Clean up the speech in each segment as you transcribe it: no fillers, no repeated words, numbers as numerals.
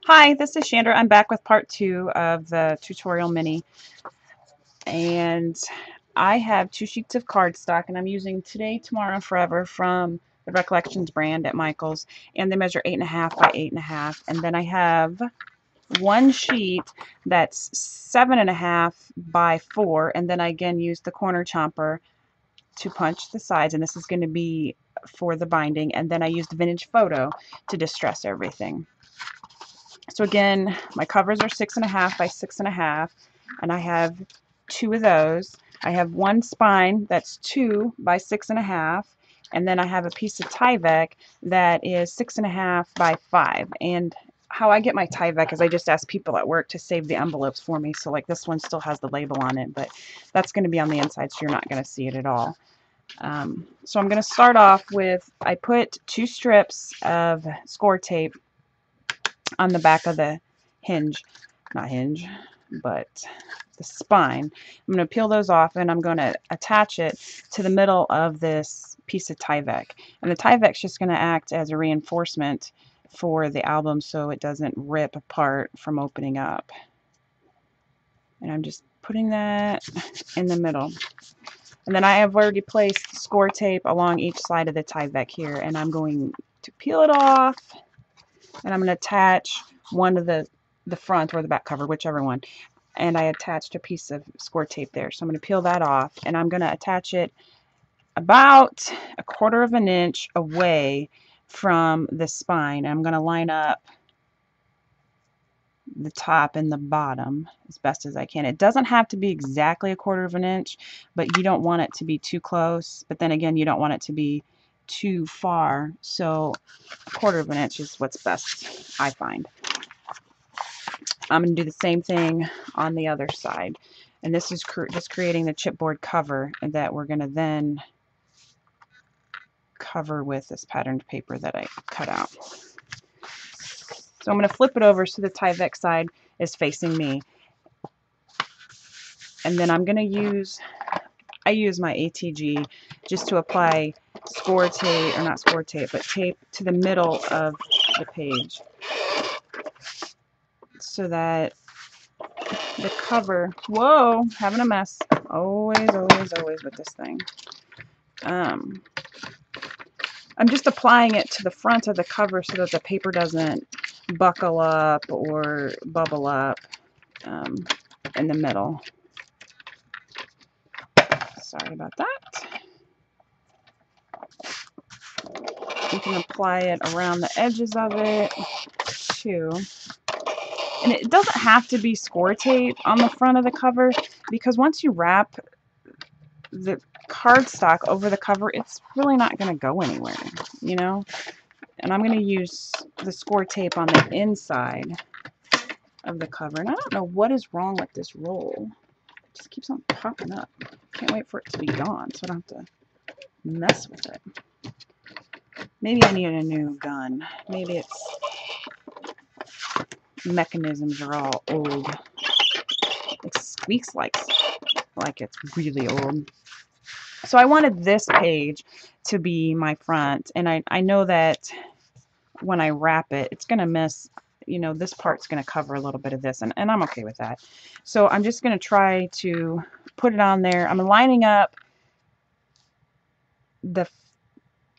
Hi, this is Chandra. I'm back with part 2 of the tutorial mini, and I have 2 sheets of cardstock, and I'm using Today, Tomorrow, and Forever from the Recollections brand at Michael's, and they measure 8.5 by 8.5, and then I have one sheet that's 7.5 by 4, and then I again use the corner chomper to punch the sides, and this is going to be for the binding, and then I used Vintage Photo to distress everything. So again, my covers are 6.5 by 6.5, and I have 2 of those. I have one spine that's 2 by 6.5, and then I have a piece of tyvek that is 6.5 by 5. And how I get my tyvek is I just ask people at work to save the envelopes for me. So like this one still has the label on it, but that's going to be on the inside, so you're not going to see it at all. So I'm going to start off with, I put 2 strips of score tape on the back of the hinge, not hinge, but the spine. I'm going to peel those off, and I'm going to attach it to the middle of this piece of tyvek. And the tyvek's just going to act as a reinforcement for the album so it doesn't rip apart from opening up. And I'm just putting that in the middle. And then I have already placed score tape along each side of the tyvek here, and I'm going to peel it off, and I'm going to attach one of the front or the back cover, whichever one, and I attached a piece of score tape there. So I'm going to peel that off, and I'm going to attach it about 1/4 of an inch away from the spine. I'm going to line up the top and the bottom as best as I can. It doesn't have to be exactly 1/4 of an inch, but you don't want it to be too close, but then again you don't want it to be too far, so 1/4 of an inch is what's best, I find. I'm going to do the same thing on the other side, and this is just creating the chipboard cover that we're going to then cover with this patterned paper that I cut out. So I'm going to flip it over so the tyvek side is facing me, and then I'm going to use, I use my ATG just to apply score tape, or not score tape, but tape to the middle of the page so that the cover, whoa, having a mess, always with this thing. I'm just applying it to the front of the cover so that the paper doesn't buckle up or bubble up in the middle. Sorry about that. You can apply it around the edges of it too. And it doesn't have to be score tape on the front of the cover, because once you wrap the cardstock over the cover, it's really not going to go anywhere, you know? And I'm going to use the score tape on the inside of the cover. And I don't know what is wrong with this roll. It just keeps on popping up. Can't wait for it to be gone so I don't have to mess with it. Maybe I need a new gun. Maybe its mechanisms are all old. It squeaks like it's really old. So I wanted this page to be my front, and I know that when I wrap it, it's going to miss, you know, this part's going to cover a little bit of this, and I'm okay with that. So I'm just going to try to put it on there. I'm lining up the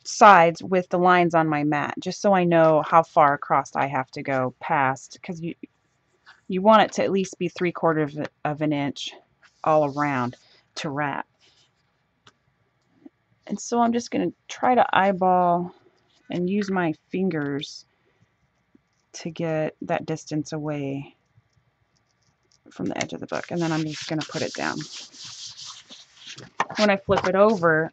sides with the lines on my mat, just so I know how far across I have to go past, because you want it to at least be 3/4 of an inch all around to wrap. And so I'm just going to try to eyeball and use my fingers to get that distance away from the edge of the book. And then I'm just going to put it down. When I flip it over,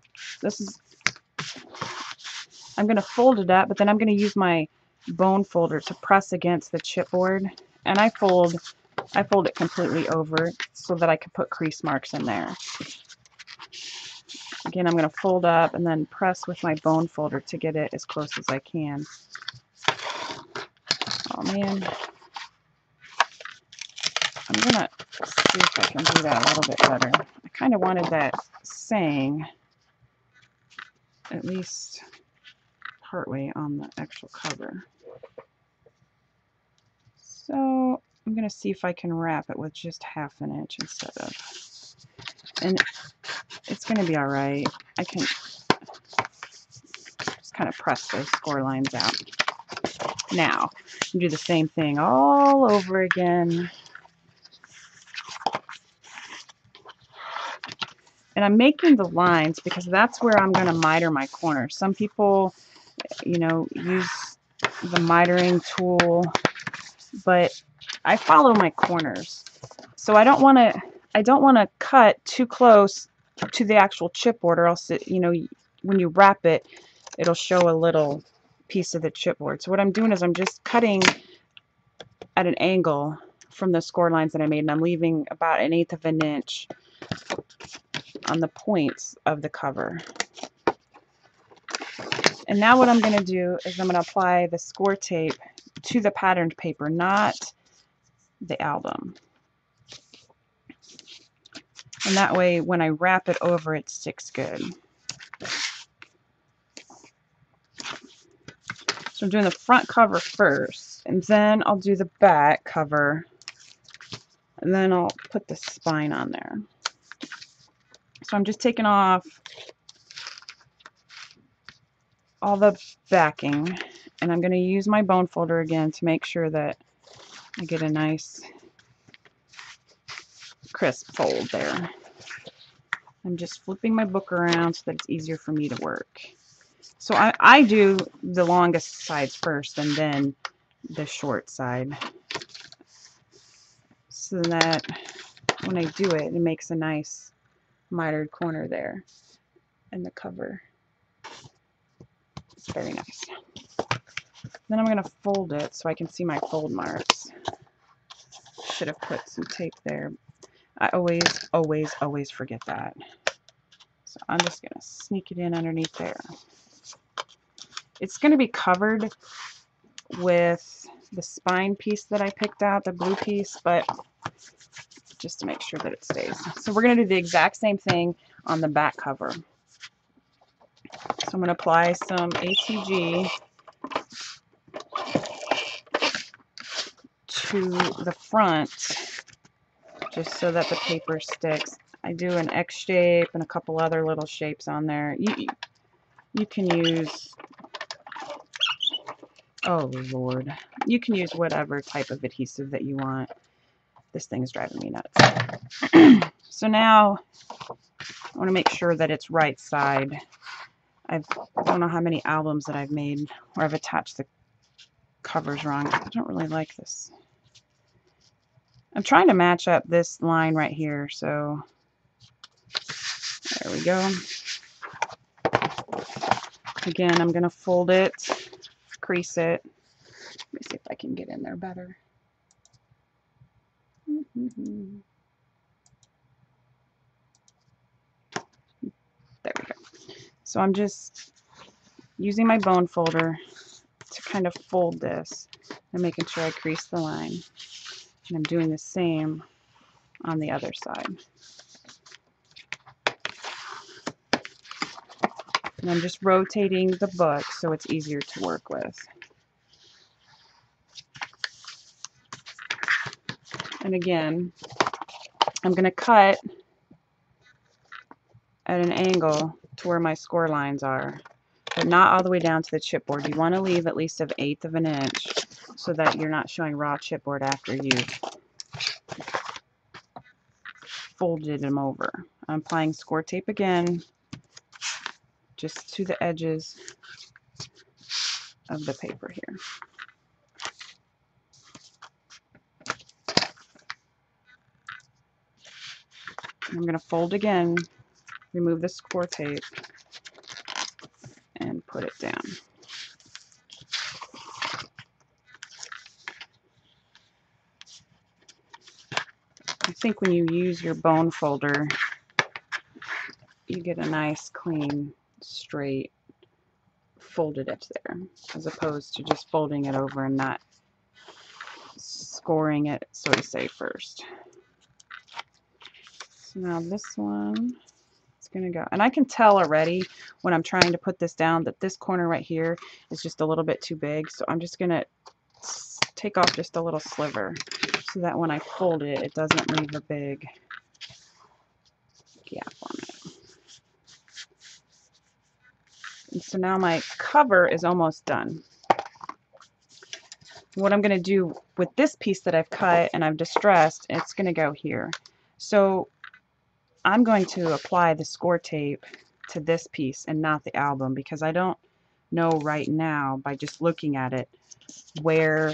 I'm going to fold it up, but then I'm going to use my bone folder to press against the chipboard. And I fold it completely over so that I can put crease marks in there. Again, I'm going to fold up and then press with my bone folder to get it as close as I can. Oh man. I'm going to see if I can do that a little bit better. I kind of wanted that saying at least partway on the actual cover. So I'm going to see if I can wrap it with just 1/2 inch instead of, and it's going to be all right. I can just kind of press those score lines out. Now, do the same thing all over again. And I'm making the lines because that's where I'm going to miter my corners. Some people, you know, use the mitering tool, but I follow my corners. So I don't want to cut too close to the actual chipboard, or else it, you know, when you wrap it, it'll show a little piece of the chipboard. So what I'm doing is I'm just cutting at an angle from the score lines that I made, and I'm leaving about 1/8 of an inch on the points of the cover. And now what I'm going to do is I'm going to apply the score tape to the patterned paper, not the album. And that way when I wrap it over, it sticks good. So I'm doing the front cover first, and then I'll do the back cover, and then I'll put the spine on there. So I'm just taking off all the backing, and I'm going to use my bone folder again to make sure that I get a nice crisp fold there. I'm just flipping my book around so that it's easier for me to work. So I do the longest sides first and then the short side, so that when I do it, it makes a nice mitered corner there in the cover. It's very nice. Then I'm going to fold it so I can see my fold marks. Should have put some tape there. I always forget that. So I'm just going to sneak it in underneath there. It's going to be covered with the spine piece that I picked out, the blue piece, but just to make sure that it stays. So we're going to do the exact same thing on the back cover. So I'm going to apply some ATG to the front, just so that the paper sticks. I do an X shape and a couple other little shapes on there. You can use, oh Lord, you can use whatever type of adhesive that you want. This thing is driving me nuts. So now I want to make sure that it's right side. I don't know how many albums that I've made where I've attached the covers wrong. I don't really like this. I'm trying to match up this line right here, so there we go. Again, I'm going to fold it, crease it. Let me see if I can get in there better. There we go. So I'm just using my bone folder to kind of fold this and making sure I crease the line. And I'm doing the same on the other side. And I'm just rotating the book so it's easier to work with. And again, I'm going to cut at an angle to where my score lines are, but not all the way down to the chipboard. You want to leave at least 1/8 of an inch so that you're not showing raw chipboard after you've folded them over. I'm applying score tape again, just to the edges of the paper here. I'm going to fold again, remove the score tape, and put it down. I think when you use your bone folder, you get a nice, clean, straight, folded edge there, as opposed to just folding it over and not scoring it, so to say, first. So now this one, it's going to go. And I can tell already when I'm trying to put this down that this corner right here is just a little bit too big. So I'm just going to take off just a little sliver so that when I fold it, it doesn't leave a big gap on it. And so now my cover is almost done. What I'm going to do with this piece that I've cut and I've distressed, it's going to go here. So I'm going to apply the score tape to this piece and not the album, because I don't know right now by just looking at it where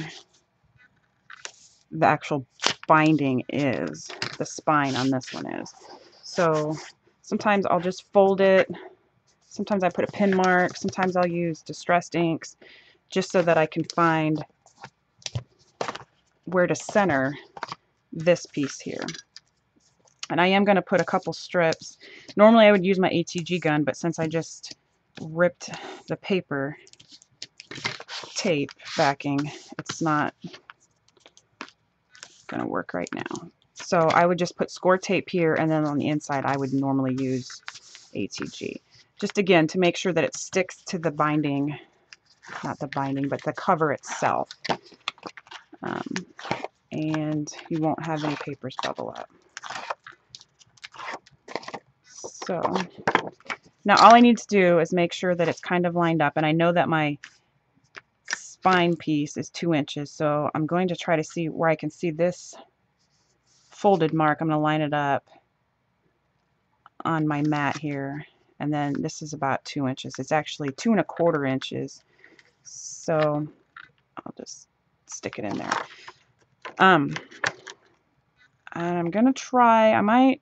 the actual binding is, the spine on this one is. So sometimes I'll just fold it, sometimes I put a pin mark, sometimes I'll use distressed inks just so that I can find where to center this piece here. And I am going to put a couple strips. Normally I would use my ATG gun, but since I just ripped the paper tape backing, it's not going to work right now. So I would just put score tape here, and then on the inside I would normally use ATG. Just again to make sure that it sticks to the binding, not the binding, but the cover itself. And you won't have any papers bubble up. So now all I need to do is make sure that it's kind of lined up, and I know that my spine piece is 2 inches, so I'm going to try to see where I can see this folded mark. I'm going to line it up on my mat here, and then this is about 2 inches. It's actually 2 1/4 inches, so I'll just stick it in there. And I'm going to try, I might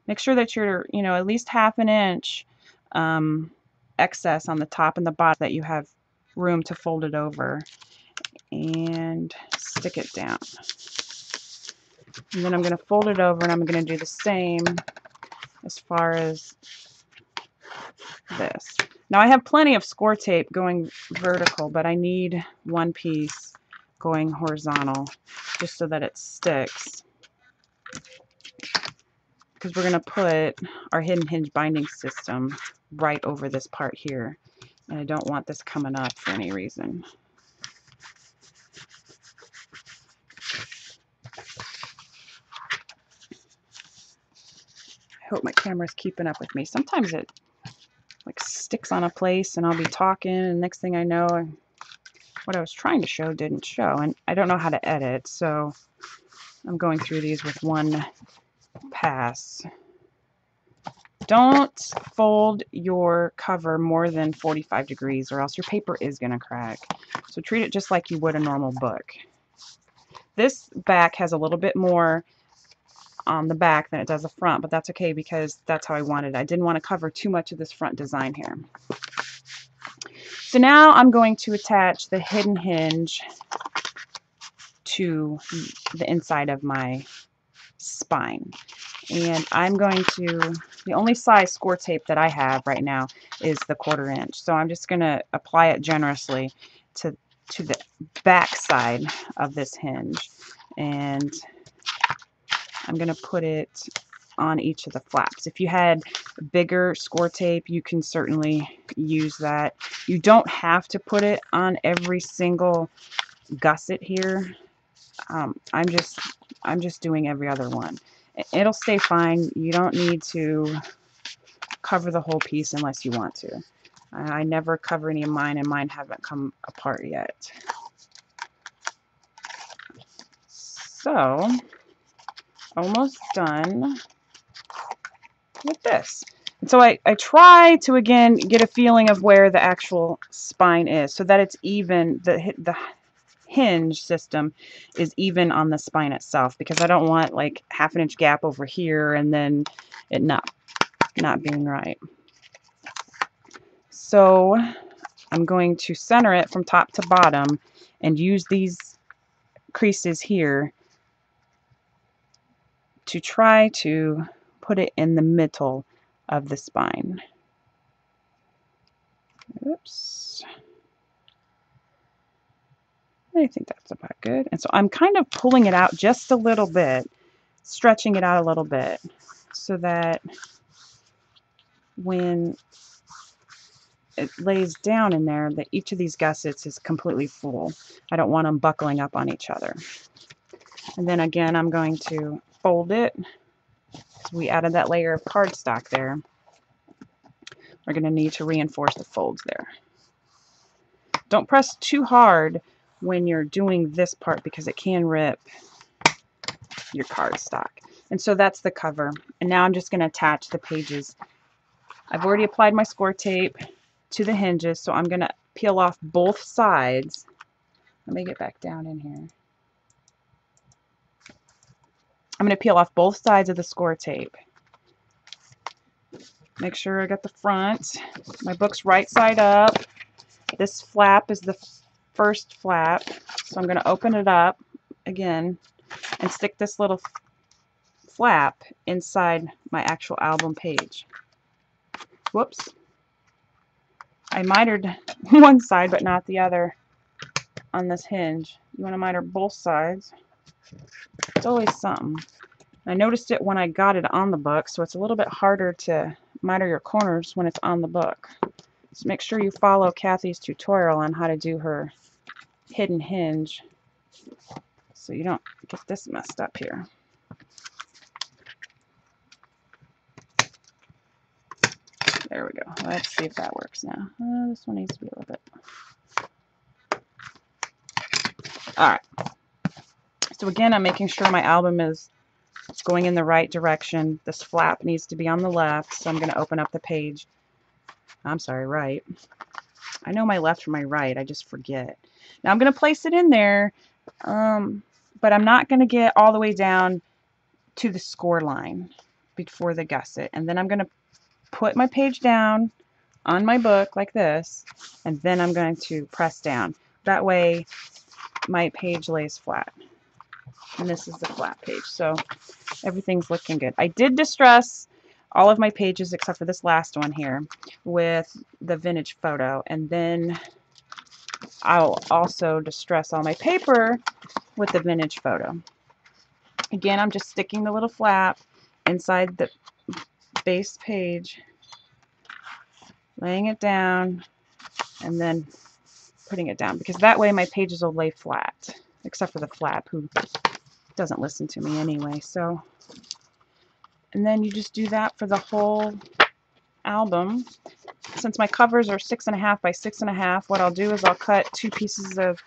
make sure that you're, at least 1/2 inch excess on the top and the bottom, that you have room to fold it over, and stick it down. And then I'm going to fold it over, and I'm going to do the same as far as this. Now I have plenty of score tape going vertical, but I need one piece going horizontal just so that it sticks, because we're going to put our hidden hinge binding system right over this part here, and I don't want this coming up for any reason. I hope my camera's keeping up with me. Sometimes it like sticks on a place and I'll be talking, and next thing I know, what I was trying to show didn't show, and I don't know how to edit, so I'm going through these with one pass. Don't fold your cover more than 45 degrees or else your paper is going to crack. So treat it just like you would a normal book. This back has a little bit more on the back than it does the front, but that's okay because that's how I wanted it. I didn't want to cover too much of this front design here. So now I'm going to attach the hidden hinge to the inside of my spine. And I'm going to, the only size score tape that I have right now is the 1/4 inch. So I'm just going to apply it generously to the back side of this hinge. And I'm going to put it on each of the flaps. If you had bigger score tape, you can certainly use that. You don't have to put it on every single gusset here. I'm just doing every other one. It'll stay fine. You don't need to cover the whole piece unless you want to. I never cover any of mine, and mine haven't come apart yet. So, almost done with this. And so I try to, again, get a feeling of where the actual spine is so that it's even, the hinge system is even on the spine itself, because I don't want like 1/2 inch gap over here and then it not being right. So I'm going to center it from top to bottom and use these creases here to try to put it in the middle of the spine. Oops. I think that's about good. And so I'm kind of pulling it out just a little bit, stretching it out a little bit, so that when it lays down in there that each of these gussets is completely full. I don't want them buckling up on each other. And then again, I'm going to fold it. So we added that layer of cardstock there. We're going to need to reinforce the folds there. Don't press too hard when you're doing this part because it can rip your cardstock. And so that's the cover. And now I'm just going to attach the pages. I've already applied my score tape to the hinges, so I'm going to peel off both sides. Let me get back down in here. I'm going to peel off both sides of the score tape. Make sure I got the front. My book's right side up. This flap is the first flap, so I'm going to open it up again and stick this little flap inside my actual album page. Whoops. I mitered one side but not the other on this hinge. You want to miter both sides. It's always something. I noticed it when I got it on the book, so it's a little bit harder to miter your corners when it's on the book. So make sure you follow Kathy's tutorial on how to do her hidden hinge so you don't get this messed up here. There we go. Let's see if that works now. This one needs to be a little bit. Alright. So again, I'm making sure my album is going in the right direction. This flap needs to be on the left, so I'm going to open up the page. I'm sorry, right. I know my left from my right. I just forget. Now I'm going to place it in there, but I'm not going to get all the way down to the score line before the gusset. And then I'm going to put my page down on my book like this, and then I'm going to press down. That way my page lays flat. And this is the flat page, so everything's looking good. I did distress all of my pages except for this last one here with the vintage photo, and then I'll also distress all my paper with the vintage photo. Again, I'm just sticking the little flap inside the base page, laying it down, and then putting it down, because that way my pages will lay flat, except for the flap, who doesn't listen to me anyway. So, and then you just do that for the whole album. Since my covers are 6.5 by 6.5, what I'll do is I'll cut 2 pieces of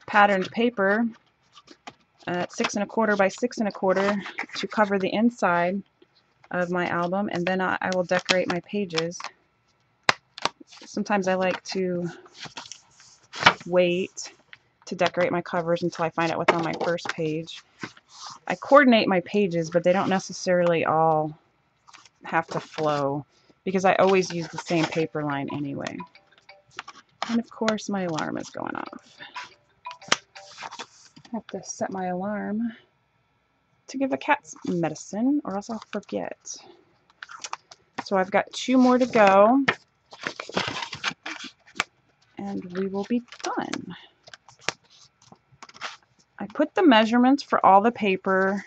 patterned paper at 6 1/4 by 6 1/4 to cover the inside of my album, and then I will decorate my pages. Sometimes I like to wait to decorate my covers until I find out what's on my first page. I coordinate my pages, but they don't necessarily all have to flow because I always use the same paper line anyway. And of course my alarm is going off. I have to set my alarm to give the cats medicine or else I'll forget. So I've got 2 more to go and we will be done. I put the measurements for all the paper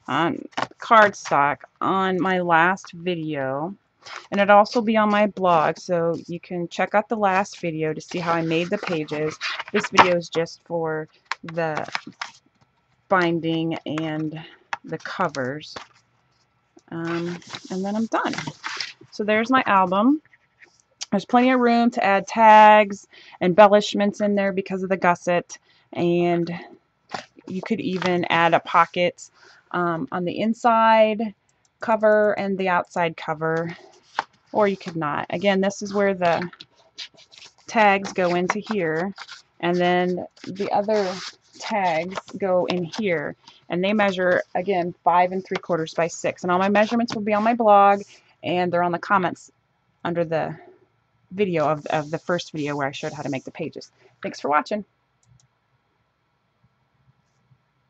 on cardstock on my last video, and it'll also be on my blog, so you can check out the last video to see how I made the pages. This video is just for the binding and the covers, and then I'm done. So there's my album. There's plenty of room to add tags, embellishments in there because of the gusset, and you could even add a pocket on the inside cover and the outside cover, or you could not. Again, this is where the tags go into here, and then the other tags go in here, and they measure, again, 5 3/4 by 6, and all my measurements will be on my blog, and they're on the comments under the video of the first video where I showed how to make the pages. Thanks for watching.